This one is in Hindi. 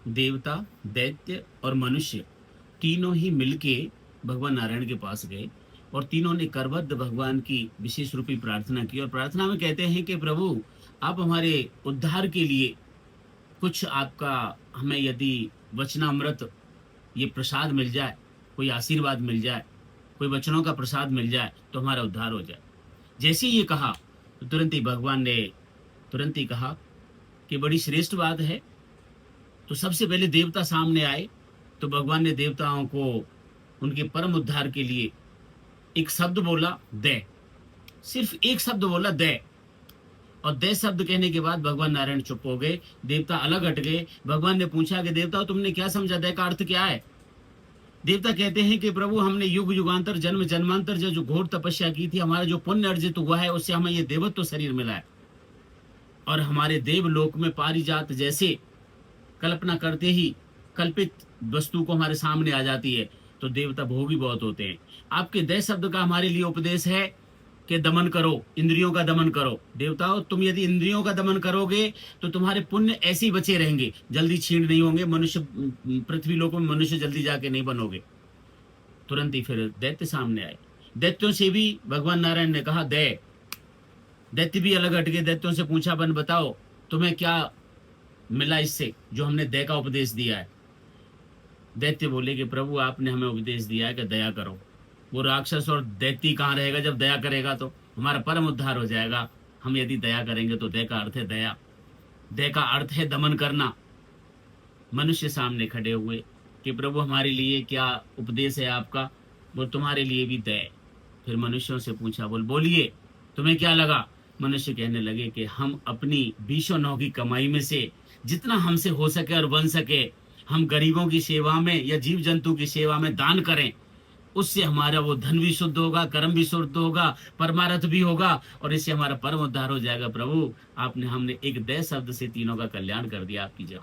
देवता, दैत्य और मनुष्य तीनों ही मिलके भगवान नारायण के पास गए और तीनों ने करबद्ध भगवान की विशेष रूपी प्रार्थना की और प्रार्थना में कहते हैं कि प्रभु आप हमारे उद्धार के लिए कुछ आपका हमें यदि वचनामृत ये प्रसाद मिल जाए, कोई आशीर्वाद मिल जाए, कोई वचनों का प्रसाद मिल जाए तो हमारा उद्धार हो जाए। जैसे ही ये कहा तो तुरंत ही भगवान ने तुरंत ही कहा कि बड़ी श्रेष्ठ बात है। तो सबसे पहले देवता सामने आए तो भगवान ने देवताओं को उनके परम उद्धार के लिए एक शब्द बोला, दे। सिर्फ एक शब्द बोला, दे। और दे शब्द कहने के बाद भगवान नारायण चुप हो गए, देवता अलग हट गए। भगवान ने पूछा कि देवता तुमने क्या समझा, दे का अर्थ क्या है? देवता कहते हैं कि प्रभु हमने युग युगांतर जन्म जन्मांतर जो घोर तपस्या की थी, हमारा जो पुण्य अर्जित हुआ है उससे हमें ये देवत्व शरीर मिला है और हमारे देवलोक में पारिजात जैसे कल्पना करते ही कल्पित वस्तु को हमारे सामने आ जाती है। तो देवता भोगी बहुत होते हैं। आपके दय शब्द का हमारे लिए उपदेश है कि दमन करो, इंद्रियों का दमन करो। देवताओं तुम यदि इंद्रियों का दमन करोगे तो तुम्हारे पुण्य ऐसे ही बचे रहेंगे, जल्दी छीण नहीं होंगे। मनुष्य पृथ्वी लोक में मनुष्य जल्दी जाके नहीं बनोगे। तुरंत ही फिर दैत्य सामने आए। दैत्यों से भी भगवान नारायण ने कहा, दय। दैत्य भी अलग हट गए। दैत्यों से पूछा, बन बताओ तुम्हें क्या मिला इससे जो हमने दया का उपदेश दिया है? दैत्य बोले कि प्रभु आपने हमें उपदेश दिया है कि दया करो। वो राक्षस और दैत्य कहाँ रहेगा जब दया करेगा तो हमारा परम उद्धार हो जाएगा। हम यदि दया करेंगे तो दया का अर्थ है दया, दया का अर्थ है दमन करना। मनुष्य सामने खड़े हुए कि प्रभु हमारे लिए क्या उपदेश है आपका? वो तुम्हारे लिए भी दया। फिर मनुष्यों से पूछा, बोलिए तुम्हें क्या लगा? मनुष्य कहने लगे कि हम अपनी 20 की कमाई में से जितना हमसे हो सके और बन सके हम गरीबों की सेवा में या जीव जंतु की सेवा में दान करें। उससे हमारा वो धन भी शुद्ध होगा, कर्म भी शुद्ध होगा, परमार्थ भी होगा और इससे हमारा परम उद्धार हो जाएगा। प्रभु हमने एक दय शब्द से तीनों का कल्याण कर दिया। आपकी जय।